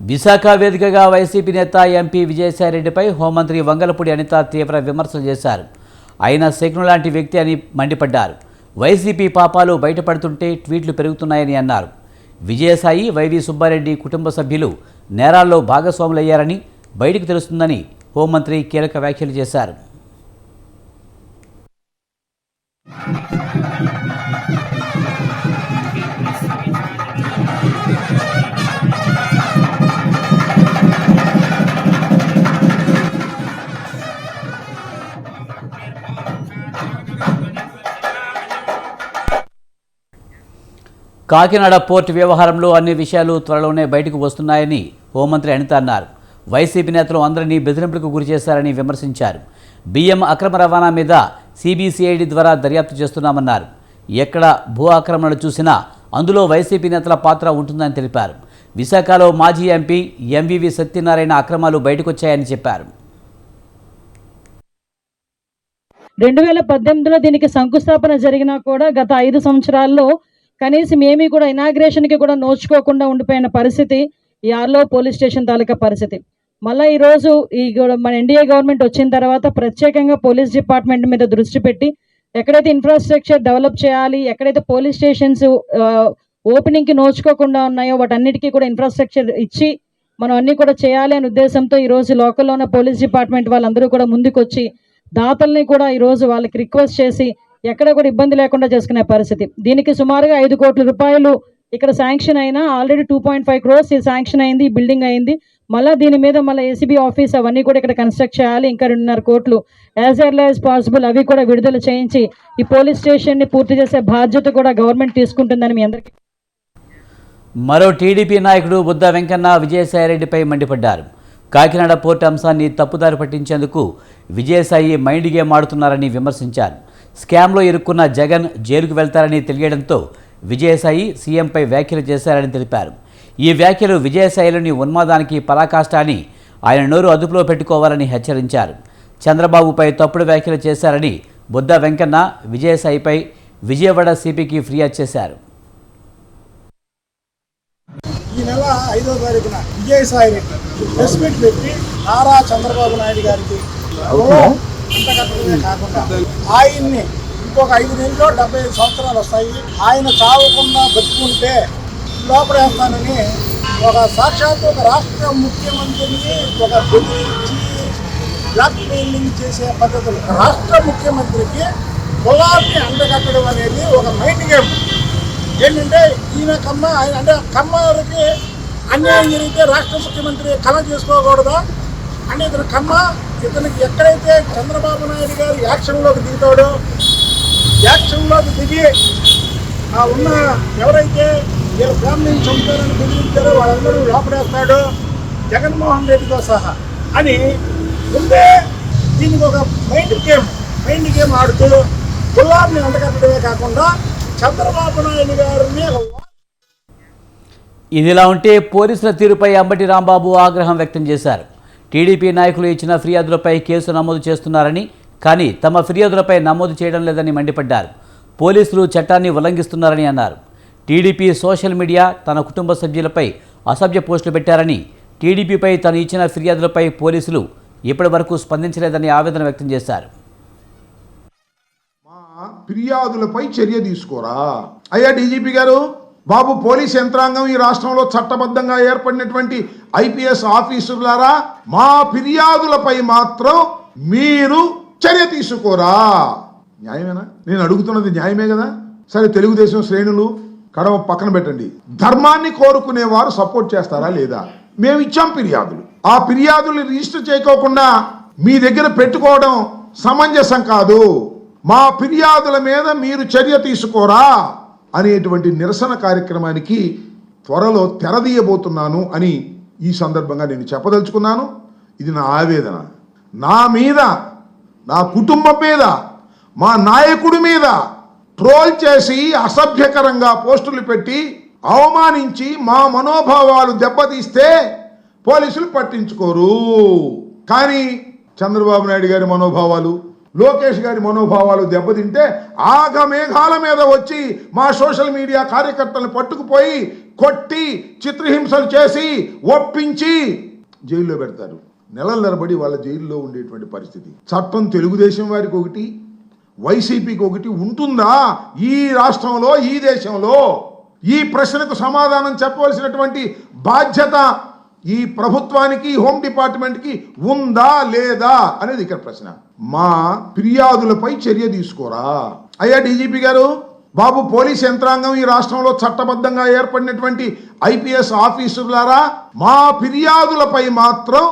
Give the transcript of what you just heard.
విశాఖ వేదికగా వైసీపీ నేత ఎంపీ విజయసాయిరెడ్డిపై హోంమంత్రి వంగలపూడి అనిత తీవ్ర విమర్శలు చేశారు. ఆయన శకును లాంటి వ్యక్తి అని మండిపడ్డారు. వైసీపీ పాపాలు బయటపడుతుంటే ట్వీట్లు పెరుగుతున్నాయని అన్నారు. విజయసాయి, వైవి సుబ్బారెడ్డి కుటుంబ సభ్యులు నేరాల్లో భాగస్వాములయ్యారని బయటకు తెలుస్తుందని హోంమంత్రి కీలక వ్యాఖ్యలు చేశారు. కాకినాడ పోర్టు వ్యవహారంలో అన్ని విషయాలు త్వరలోనే బయటకు వస్తున్నాయని హోంమంత్రి అనిత అన్నారు. వైసీపీ నేతలు అందరినీ బెదిరింపులకు గురి చేశారని విమర్శించారు. బియ్యం అక్రమ రవాణా మీద సిబిసిఐడి ద్వారా దర్యాప్తు చేస్తున్నామన్నారు. ఎక్కడ భూ ఆక్రమణలు చూసినా అందులో వైసీపీ నేతల పాత్ర ఉంటుందని తెలిపారు. విశాఖలో మాజీ ఎంపీ ఎంవివి సత్యనారాయణ అక్రమాలు బయటకొచ్చాయని చెప్పారు. 2018లో దీనికి శంకుస్థాపన జరిగినా కూడా గత 5 సంవత్సరాల్లో కనీసం ఏమీ కూడా ఇనాగ్రేషన్కి కూడా నోచుకోకుండా ఉండిపోయిన పరిస్థితి ఈ ఆర్లో పోలీస్ స్టేషన్ తాలూకా పరిస్థితి. మళ్ళీ ఈరోజు మన ఎన్డీఏ గవర్నమెంట్ వచ్చిన తర్వాత ప్రత్యేకంగా పోలీస్ డిపార్ట్మెంట్ మీద దృష్టి పెట్టి ఎక్కడైతే ఇన్ఫ్రాస్ట్రక్చర్ డెవలప్ చేయాలి, ఎక్కడైతే పోలీస్ స్టేషన్స్ ఓపెనింగ్కి నోచుకోకుండా ఉన్నాయో వాటన్నిటికీ కూడా ఇన్ఫ్రాస్ట్రక్చర్ ఇచ్చి మనం అన్నీ కూడా చేయాలి అనే ఉద్దేశంతో ఈరోజు లోకల్లో ఉన్న పోలీస్ డిపార్ట్మెంట్ వాళ్ళందరూ కూడా ముందుకొచ్చి దాతల్ని కూడా ఈరోజు వాళ్ళకి రిక్వెస్ట్ చేసి ఎక్కడ కూడా ఇబ్బంది లేకుండా చేసుకునే పరిస్థితి. దీనికి సుమారుగా 5 కోట్ల రూపాయలు ఇక్కడ శాంక్షన్ అయినా ఆల్రెడీ 2.5 crores శాంక్షన్ అయింది, ఈ బిల్డింగ్ అయింది. మళ్ళీ దీని మీద మళ్ళీ ఏసీబీ ఆఫీస్ అవన్నీ కూడా ఇక్కడ కన్స్ట్రక్ట్ చేయాలి. ఇంకా 2.5 కోట్లు యాజ్ ఎర్లీ యాజ్ పాసిబుల్ అవి కూడా విడుదల చేయించి ఈ పోలీస్ స్టేషన్ని పూర్తి చేసే బాధ్యత కూడా గవర్నమెంట్ తీసుకుంటుందని మీ అందరికీ. మరో టీడీపీ నాయకుడు బుద్ధ వెంకన్న విజయసాయిరెడ్డిపై మండిపడ్డారు. కాకినాడ పోర్టు అంశాన్ని తప్పుదారి పట్టించేందుకు విజయసాయి మైండ్ గేమ్ ఆడుతున్నారని విమర్శించారు. స్కామ్లో ఇరుక్కున్న జగన్ జైలుకు వెళ్తారని తెలియడంతో విజయసాయి సీఎంపై వ్యాఖ్యలు చేశారని తెలిపారు. ఈ వ్యాఖ్యలు విజయసాయిలోని ఉన్మాదానికి పరాకాష్ట అని ఆయన నోరు అదుపులో పెట్టుకోవాలని హెచ్చరించారు. చంద్రబాబుపై తప్పుడు వ్యాఖ్యలు చేశారని బుద్ధ వెంకన్న విజయసాయిపై విజయవాడ సిపికి ఫిర్యాదు చేశారు. ఈ నెల 5వ తారీఖున విజయసాయిరెడ్డి ప్రెస్ మీట్ పెట్టి నారా చంద్రబాబు నాయుడు గారికి అంతకట్టడమే కాకుండా ఆయన్ని ఇంకొక 5 నెలల్లో 75 సంవత్సరాలు వస్తాయి, ఆయన చావకుండా బతుకుంటే లోపడేస్తానని ఒక సాక్షాత్తు ఒక రాష్ట్ర ముఖ్యమంత్రిని ఒక బెదిరించి బ్లాక్ మెయిలింగ్ చేసే పద్ధతులు రాష్ట్ర ముఖ్యమంత్రికి కులాన్ని అంటగట్టడం అనేది ఒక మైండ్ గేమ్. ఏంటంటే ఈయన కమ్మ ఆయన అంటే కమ్మకి అన్యాయం జరిగితే రాష్ట్ర ముఖ్యమంత్రి కమ చేసుకోకూడదా అంటే ఇతను కమ్మ, ఇతనికి ఎక్కడైతే చంద్రబాబు నాయుడు గారు యాక్షన్లోకి దిగుతాడో యాక్షన్లోకి దిగి ఉన్న ఎవరైతే వీళ్ళ ఫ్యామిలీని చంపుతారని బెదిరించారో వాళ్ళందరూ లోపడేస్తాడో జగన్మోహన్ రెడ్డితో సహా అని ముందే దీనికి ఒక మైండ్ గేమ్ ఆడుతూ కులాన్ని అంటగట్టడమే కాకుండా చంద్రబాబు నాయుడు గారిని. ఇదిలా ఉంటే పోలీసుల తీరుపై అంబటి రాంబాబు ఆగ్రహం వ్యక్తం చేశారు. టీడీపీ నాయకులు ఇచ్చిన ఫిర్యాదులపై కేసు నమోదు చేస్తున్నారని, కానీ తమ ఫిర్యాదులపై నమోదు చేయడం లేదని మండిపడ్డారు. పోలీసులు చట్టాన్ని ఉల్లంఘిస్తున్నారని అన్నారు. టీడీపీ సోషల్ మీడియా తన కుటుంబ సభ్యులపై అసభ్య పోస్టులు పెట్టారని, టీడీపీపై తను ఇచ్చిన ఫిర్యాదులపై పోలీసులు ఇప్పటి వరకు స్పందించలేదని ఆవేదన వ్యక్తం చేశారు. ఫిర్యాదులపై చర్య తీసుకోరా అయ్యా డీజీపీ గారు. బాబు, పోలీస్ యంత్రాంగం ఈ రాష్ట్రంలో చట్టబద్ధంగా ఏర్పడినటువంటి ఐపీఎస్ ఆఫీసర్లారా, మా ఫిర్యాదులపై మాత్రం మీరు చర్య తీసుకోరా. న్యాయమేనా? నేను అడుగుతున్నది న్యాయమే కదా. సరే, తెలుగుదేశం శ్రేణులు కడవ పక్కన పెట్టండి, ధర్మాన్ని కోరుకునే వారు సపోర్ట్ చేస్తారా లేదా? మేము ఇచ్చాం ఫిర్యాదులు, ఆ ఫిర్యాదులు రిజిస్టర్ చేయకోకుండా మీ దగ్గర పెట్టుకోవడం సమంజసం కాదు. మా ఫిర్యాదుల మీద మీరు చర్య తీసుకోరా అనేటువంటి నిరసన కార్యక్రమానికి త్వరలో తెరదీయబోతున్నాను అని ఈ సందర్భంగా నేను చెప్పదలుచుకున్నాను. ఇది నా ఆవేదన. నా మీద, నా కుటుంబం మీద, మా నాయకుడి మీద ట్రోల్ చేసి అసభ్యకరంగా పోస్టులు పెట్టి అవమానించి మా మనోభావాలు దెబ్బతీస్తే పోలీసులు పట్టించుకోరు. కానీ చంద్రబాబు నాయుడు గారి మనోభావాలు, లోకేష్ గారి మనోభావాలు దెబ్బతింటే ఆగమేఘాల మీద వచ్చి మా సోషల్ మీడియా కార్యకర్తలను పట్టుకుపోయి కొట్టి చిత్రహింసలు చేసి ఒప్పించి జైల్లో పెడతారు. నెలల నిలబడి వాళ్ళ జైల్లో ఉండేటువంటి పరిస్థితి. చట్టం తెలుగుదేశం వారికి ఒకటి, వైసీపీకి ఒకటి ఉంటుందా ఈ రాష్ట్రంలో, ఈ దేశంలో? ఈ ప్రశ్నకు సమాధానం చెప్పవలసినటువంటి బాధ్యత ఈ ప్రభుత్వానికి, హోమ్ డిపార్ట్మెంట్కి ఉందా లేదా అనేది ఇక్కడ ప్రశ్న. మా ఫిర్యాదులపై చర్య తీసుకోరా? అయ్యా డీజీపీ గారు, బాబు పోలీస్ యంత్రాంగం ఈ రాష్ట్రంలో చట్టబద్ధంగా ఏర్పడినటువంటి ఐపీఎస్ ఆఫీసర్లారా, మా ఫిర్యాదులపై మాత్రం